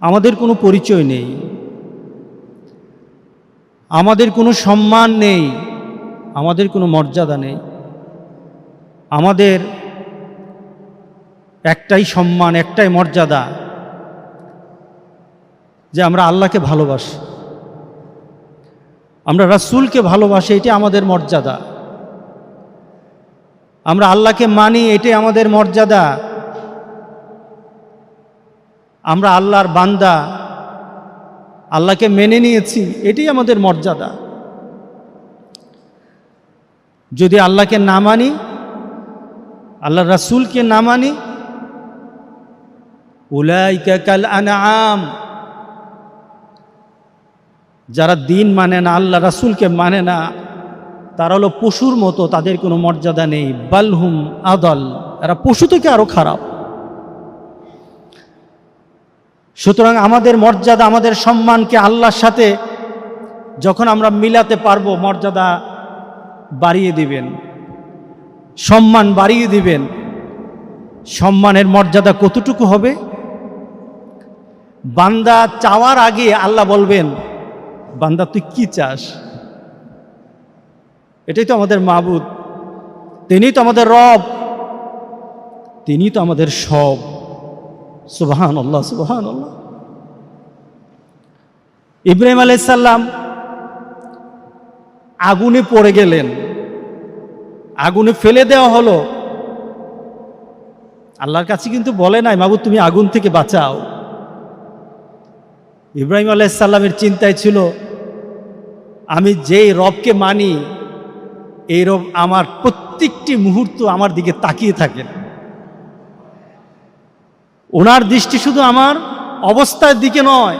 আমাদের কোনো পরিচয় নেই, আমাদের কোনো সম্মান নেই, আমাদের কোনো মর্যাদা নেই। আমাদের একটাই সম্মান, একটাই মর্যাদা, যে আমরা আল্লাহকে ভালোবাসি, আমরা রাসূলকে ভালোবাসি, এটাই আমাদের মর্যাদা। আমরা আল্লাহকে মানি, এটাই আমাদের মর্যাদা। আমরা আল্লাহর বান্দা, আল্লাহকে মেনে নিয়েছি, এটাই আমাদের মর্যাদা। যদি আল্লাহকে না মানি, আল্লাহর রাসূলকে না মানি, উলাইকা কাল আনআম, যারা দিন মানে না, আল্লাহ রাসূলকে মানে না, তারা হলো পশুর মতো, তাদের কোনো মর্যাদা নেই। বালহুম আদল, এরা পশু থেকে আরো খারাপ। সুতরাং আমাদের মর্যাদা, আমাদের সম্মানকে আল্লাহর সাথে যখন আমরা মিলাতে পারবো, মর্যাদা বাড়িয়ে দিবেন, সম্মান বাড়িয়ে দিবেন। সম্মানের মর্যাদা কতটুকু হবে? বান্দা চাওয়ার আগে আল্লাহ বলবেন, বান্দা তুই কি চাস? এটাই তো আমাদের মাবুদ, তিনিই তো আমাদের রব, তিনিই তো আমাদের সব। সুবহানাল্লাহ, সুবহানাল্লাহ। ইব্রাহিম আলাইহিস সালাম আগুনে পড়ে গেলেন, আগুনে ফেলে দেওয়া হলো। আল্লাহর কাছে কিন্তু বলে নাই, মাবুদ তুমি আগুন থেকে বাঁচাও। ইব্রাহিম আলাইহিস সালামের চিন্তায় ছিল, আমি যেই রবকে মানি, এই রব আমার প্রত্যেকটি মুহূর্ত আমার দিকে তাকিয়ে থাকেন। ওনার দৃষ্টি শুধু আমার অবস্থার দিকে নয়,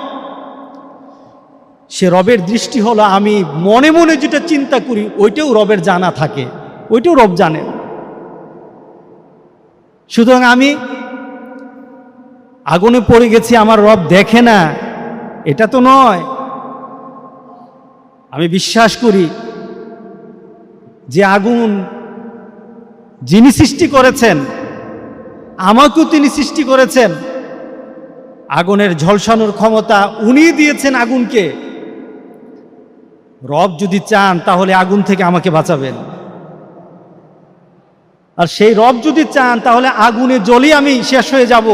সে রবের দৃষ্টি হলো আমি মনে মনে যেটা চিন্তা করি, ওইটাও রবের জানা থাকে, ওইটাও রব জানেন। সুতরাং আমি আগুনে পড়ে গেছি, আমার রব দেখে না, এটা তো নয়। আমি বিশ্বাস করি যে আগুন যিনি সৃষ্টি করেছেন, আমাকেও তিনি সৃষ্টি করেছেন। আগুনের ঝলসানোর ক্ষমতা উনি দিয়েছেন আগুনকে। রব যদি চান তাহলে আগুন থেকে আমাকে বাঁচাবেন, আর সেই রব যদি চান তাহলে আগুনে জ্বলে আমি শেষ হয়ে যাব।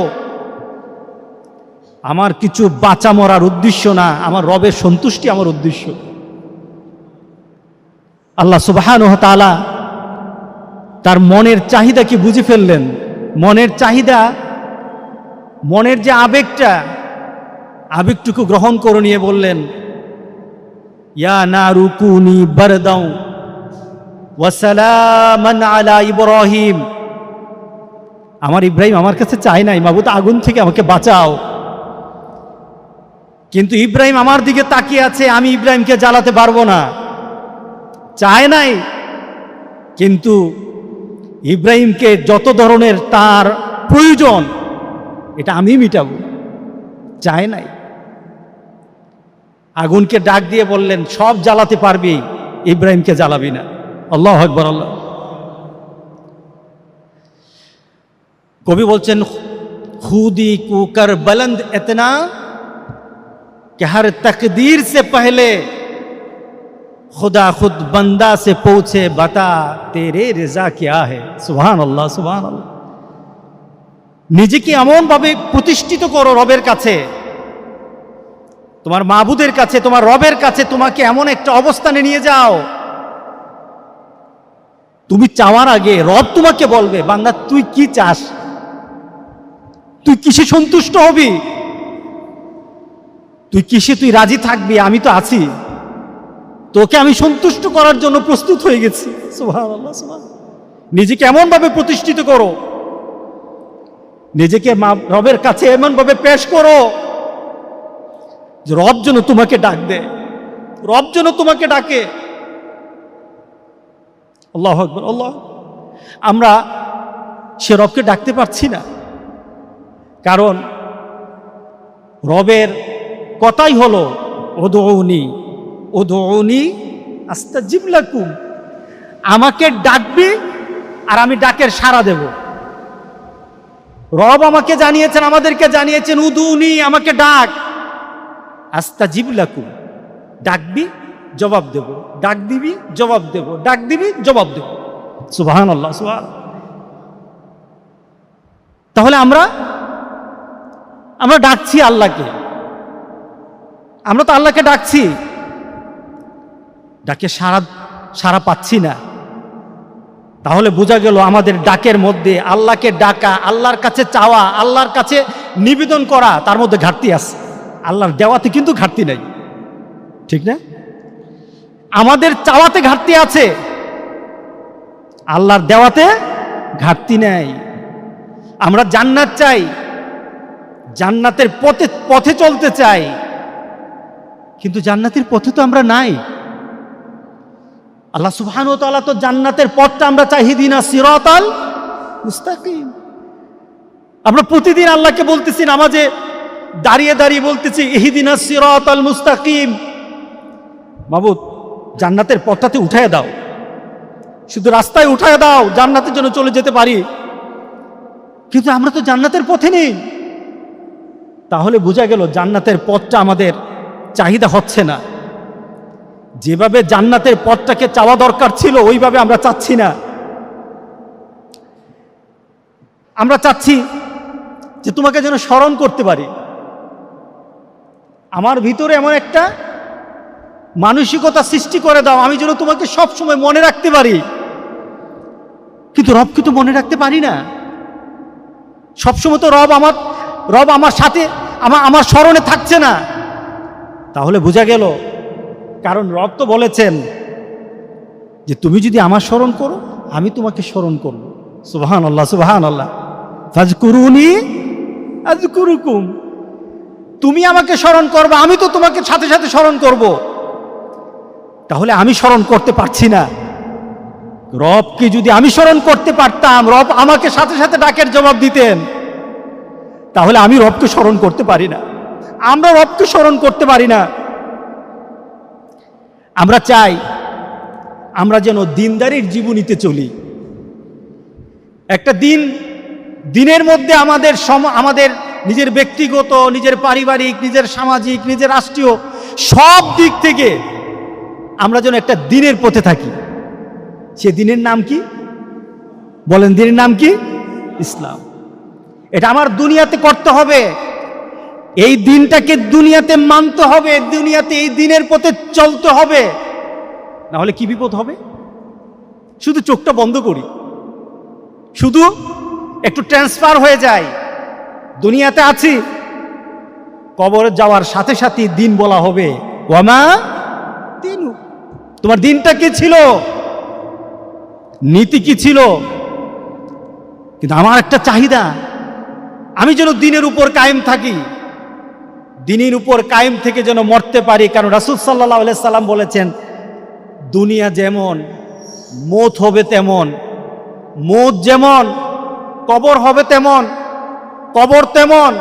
আমার কিছু বাঁচা মরার উদ্দেশ্য না, আমার রবের সন্তুষ্টি আমার উদ্দেশ্য। আল্লাহ সুবহানাহু ওয়া তাআলা তার মনের চাহিদা কি বুঝে ফেললেন। মনের চাহিদা, মনের যে আবেগটা, আবেগটুকু গ্রহণ করে নিয়ে বললেন, ইয়া নারু কুনি বারদাও ওয়া সালামান আলা ইব্রাহিম। আমার ইব্রাহিম আমার কাছে চায় নাই, মাবুদ আগুন থেকে আমাকে বাঁচাও, কিন্তু ইব্রাহিম আমার দিকে তাকিয়ে আছে, আমি ইব্রাহিমকে জ্বালাতে পারবো না। চায় নাই, কিন্তু ইব্রাহিমকে যত ধরনের তার প্রয়োজন এটা আমি মিটাবো, চায় নাই। আগুনকে ডাক দিয়ে বললেন, সব জ্বালাতে পারবি, ইব্রাহিমকে জ্বালাবি না। আল্লাহু আকবার। আল্লাহ কবি বলছেন, খুদি কুকর বুলন্দ ইতনা कि हर तकदीर से पहले खुदा खुद बंदा से पूछे, बता तेरे रिजा क्या है। सुभान अल्लाह, सुभान अल्लाह। নিজেকে এমন ভাবে প্রতিষ্ঠিত করো রবের কাছে, তোমার মাবুদের কাছে, তোমার রবের কাছে তোমাকে এমন একটা অবস্থানে নিয়ে যাও, তুমি চাওয়ার আগে রব তোমাকে বলবে, বান্দা তুই কি চাস, তুই কিসে সন্তুষ্ট হবি, তুই কিসে তুই রাজি থাকবি, আমি তো আছি, তোকে আমি সন্তুষ্ট করার জন্য প্রস্তুত হয়ে গেছি। সুবহানাল্লাহ, সুবহানাল্লাহ। নিজেকে এমন ভাবে প্রতিষ্ঠিত করো, নিজেকে রবের কাছে এমন ভাবে পেশ করো যে রব যেন তোমাকে ডাক দেয়, রব যেন তোমাকে ডাকে। আল্লাহু আকবার, আল্লাহ। আমরা সে রবকে ডাকতে পারছি না, কারণ রবের কথাই হলো উদউনি উদউনি আস্তাজিব লাকুম, আমাকে ডাকবি আর আমি ডাকের সাড়া দেব। রব আমাকে জানিয়েছেন, আমাদেরকে জানিয়েছেন, উদুনি, আমাকে ডাক, আস্তাজিব লাকুম, ডাকবি জবাব দেব, ডাক দিবি জবাব দেব, ডাক দিবি জবাব দেব। সুবহানাল্লাহ, সুবহান। তাহলে আমরা ডাকছি আল্লাহকে, আমরা তো আল্লাহকে ডাকছি, ডাকে সারা পাচ্ছি না। তাহলে বোঝা গেল আমাদের ডাকের মধ্যে আল্লাহকে ডাকা, আল্লাহর কাছে চাওয়া, আল্লাহর কাছে নিবেদন করা, তার মধ্যে ঘাটতি আছে। আল্লাহর দেওয়াতে কিন্তু ঘাটতি নাই, ঠিক না? আমাদের চাওয়াতে ঘাটতি আছে, আল্লাহর দেওয়াতে ঘাটতি নেই। আমরা জান্নাত চাই, জান্নাতের পথে চলতে চাই, কিন্তু জান্নাতের পথে তো আমরা নাই। আল্লাহ সুবহানাহু ওয়া তাআলা তো জান্নাতের পথটা আমরা চাই, ইহদিনা সিরাতাল মুস্তাকিম। আমরা প্রতিদিন আল্লাহকে বলতেছি, নামাজে দাঁড়িয়ে দাঁড়িয়ে বলতেছি, ইহদিনা সিরাতাল মুস্তাকিম, মাবুদ জান্নাতের পথটাতে উঠায় দাও, শুধু রাস্তায় উঠায় দাও, জান্নাতের জন্য চলে যেতে পারি। কিন্তু আমরা তো জান্নাতের পথে নেই। তাহলে বোঝা গেল জান্নাতের পথটা আমাদের চাহিদা হচ্ছে না। যেভাবে জান্নাতের পথটাকে চাওয়া দরকার ছিল ওইভাবে আমরা চাচ্ছি না। আমরা চাচ্ছি যে তোমাকে যেন স্মরণ করতে পারি, আমার ভিতরে এমন একটা মানসিকতা সৃষ্টি করে দাও, আমি যেন তোমাকে সব সময় মনে রাখতে পারি। কিন্তু রবকে তো মনে রাখতে পারি না। সবসময় তো রব আমার সাথে, আমার স্মরণে থাকছে না। তাহলে বোঝা গেল, কারণ রব তো বলেছেন যে তুমি যদি আমার স্মরণ করো আমি তোমাকে স্মরণ করব। সুবহানাল্লাহ, সুবহানাল্লাহ। ফাজকুরুনি আযকুরুকুম, তুমি আমাকে স্মরণ করবে, আমি তো তোমাকে সাথে সাথে স্মরণ করব। তাহলে আমি স্মরণ করতে পারছি না। রবকে যদি আমি স্মরণ করতে পারতাম, রব আমাকে সাথে সাথে ডাকের জবাব দিতেন, তাহলে আমি রবকে স্মরণ করতে পারি না, আমরা রবকে স্মরণ করতে পারি না। আমরা চাই আমরা যেন দিনদারির জীবনীতে চলি। একটা দিনের মধ্যে আমাদের নিজের ব্যক্তিগত, নিজের পারিবারিক, নিজের সামাজিক, নিজের রাষ্ট্রীয় সব দিক থেকে আমরা যেন একটা দিনের পথে থাকি। সে দিনের নাম কি বলেন? দিনের নাম কি? ইসলাম। এটা আমার দুনিয়াতে করতে হবে, এই দিনটাকে দুনিয়াতে মানতে হবে, দুনিয়াতে এই দিনের পথে চলতে হবে। না হলে কি বিপদ হবে? শুধু চোখটা বন্ধ করি, শুধু একটু ট্রান্সফার হয়ে যায়, দুনিয়াতে আছি, কবরে যাওয়ার সাথে সাথে দিন বলা হবে, ওয়ামা দিনু, তোমার দিনটা কি ছিল, নীতি কি ছিল। কিন্তু আমার একটা চাহিদা, আমি যেন দিনের উপর কায়েম থাকি, দিনের উপর কায়েম থেকে যেন মরতে পারি। কারণ রাসূল সাল্লাল্লাহু আলাইহি সাল্লাম বলেছেন, দুনিয়া যেমন মৌত হবে তেমন, মৌত যেমন কবর হবে তেমন, কবর তেমন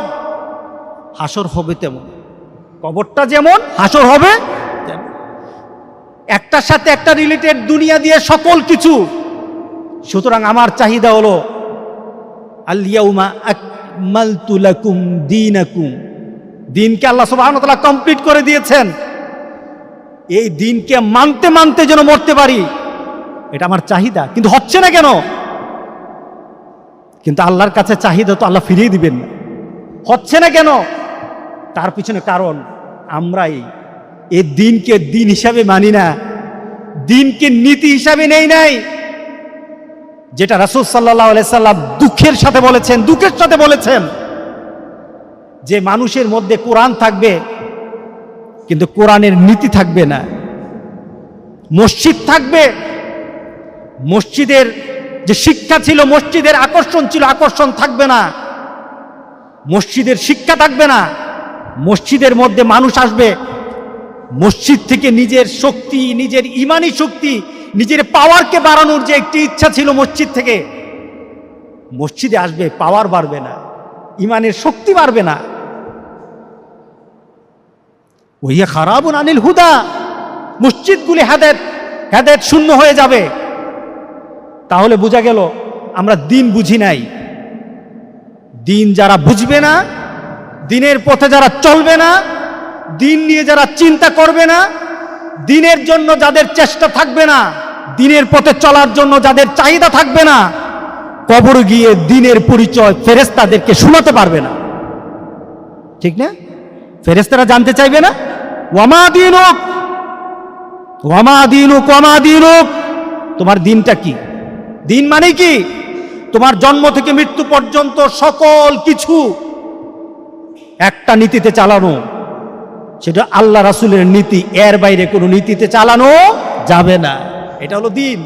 হাসর হবে তেমন। কবরটা যেমন, হাসর হবে তেমন। একটার সাথে একটা রিলেটেড দুনিয়া দিয়ে সকল কিছু। সুতরাং আমার চাহিদা হলো, আল ইয়াউমা আকমালতু লাকুম দীনাকুম, দিনকে আল্লাহ সুবহানাহু ওয়া তাআলা কমপ্লিট করে দিয়েছেন। এই দিনকে মানতে মানতে যেন মরতে পারি, এটা আমার চাহিদা। কিন্তু হচ্ছে না কেন? কিন্তু আল্লাহর কাছে চাহিদা তো আল্লাহ ফিরিয়ে দিবেন না। হচ্ছে না কেন? তার পিছনে কারণ আমরাই এই দিনকে দিন হিসাবে মানি না, দিনকে নীতি হিসাবে নেই নাই। যেটা রাসূল সাল্লাল্লাহু আলাইহি সাল্লাম দুঃখের সাথে বলেছেন যে মানুষের মধ্যে কোরআন থাকবে কিন্তু কোরআনের নীতি থাকবে না। মসজিদ থাকবে, মসজিদের যে শিক্ষা ছিল, মসজিদের আকর্ষণ ছিল, আকর্ষণ থাকবে না। মসজিদের শিক্ষা থাকবে না। মসজিদের মধ্যে মানুষ আসবে, মসজিদ থেকে নিজের শক্তি, নিজের ইমানি শক্তি, নিজের পাওয়ারকে বাড়ানোর যে একটি ইচ্ছা ছিল মসজিদ থেকে, মসজিদে আসবে, পাওয়ার বাড়বে না, ইমানের শক্তি বাড়বে না। ওহিয়া খারাবুন আনিল হুদা, মসজিদগুলি হেদায়েত শূন্য হয়ে যাবে। তাহলে বোঝা গেল আমরা দিন বুঝি নাই, দিন যারা বুঝবে না, দিনের পথে যারা চলবে না, দিন নিয়ে যারা চিন্তা করবে না, দিনের জন্য যাদের চেষ্টা থাকবে না, দিনের পথে চলার জন্য যাদের চাহিদা থাকবে না, কবর গিয়ে দিনের পরিচয় ফেরেশতাদেরকে শোনাতে পারবে না। ঠিক না? ফেরেশতারা জানতে চাইবে না, ওয়ামা দীনুক ওয়ামা দীনুক ওয়ামা দীনুক, তোমার দিনটা কি? দিন মানে কি? তোমার জন্ম থেকে মৃত্যু পর্যন্ত সকল কিছু একটা নীতিতে চালানো, সেটা আল্লাহ রাসূলের নীতি, এর বাইরে কোনো নীতিতে চালানো যাবে না। এটা হলো দিন।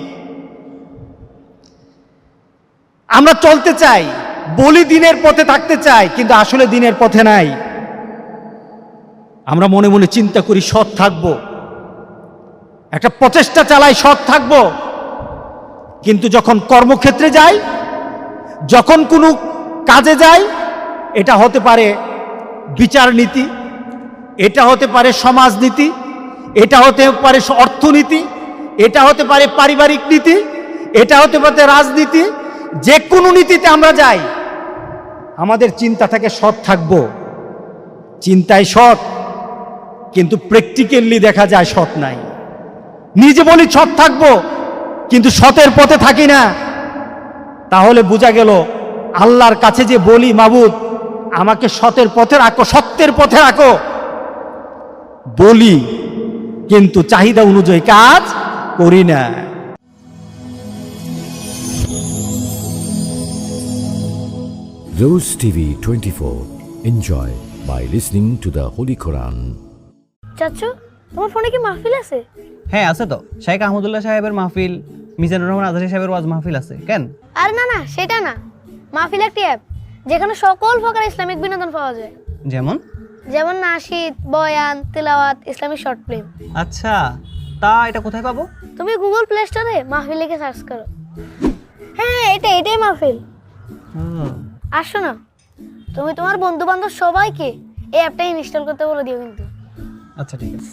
আমরা চলতে চাই, বলি দিনের পথে থাকতে চাই, কিন্তু আসলে দিনের পথে নাই। আমরা মনে মনে চিন্তা করি সৎ থাকব, একটা প্রচেষ্টা চালাই সৎ থাকব, কিন্তু যখন কর্মক্ষেত্রে যাই, যখন কোনো কাজে যাই, এটা হতে পারে বিচার নীতি, এটা হতে পারে সমাজনীতি, এটা হতে পারে অর্থনীতি, এটা হতে পারে পারিবারিক নীতি, এটা হতে পারে রাজনীতি, যে কোনো নীতিতে আমরা যাই, আমাদের চিন্তা থাকে সৎ থাকব, চিন্তায় সৎ, কিন্তু প্র্যাকটিক্যালি দেখা যায় সৎ নাই। নিজে বলি সৎ থাকব, কিন্তু সতের পথে থাকি না, তাহলে বোঝা গেল আল্লাহর কাছে যে বলি মাবুদ আমাকে সতের পথে রাখো, সত্যের পথে রাখো, বলি কিন্তু চাহিদা অনুযায়ী কাজ করি না। Rose TV 24. Enjoy by listening to the Holy Quran. চাচু, তোমার ফোনে কি মাহফিল আছে? হ্যাঁ আছে তো, শেখ আহমদুল্লাহ সাহেবের মাহফিল, মিজানুর রহমান আজহারি সাহেবের ওয়াজ মাহফিল আছে। কেন? আরে না না, সেটা না। মাহফিল একটি অ্যাপ যেখানে সকল প্রকার ইসলামিক বিনোদন পাওয়া যায়, যেমন যেমন নাশিদ, বয়ান, তিলাওয়াত, ইসলামিক শর্ট ফিল্ম। আচ্ছা, তা এটা কোথায় পাবো? তুমি গুগল প্লে স্টোরে মাহফিল লিখে সার্চ করো। হ্যাঁ, এটাই মাহফিল। আর শোনো, তুমি তোমার বন্ধু বান্ধব সবাইকে এই অ্যাপটা ইনস্টল করতে বলে দিও কিন্তু। আচ্ছা ঠিক আছে।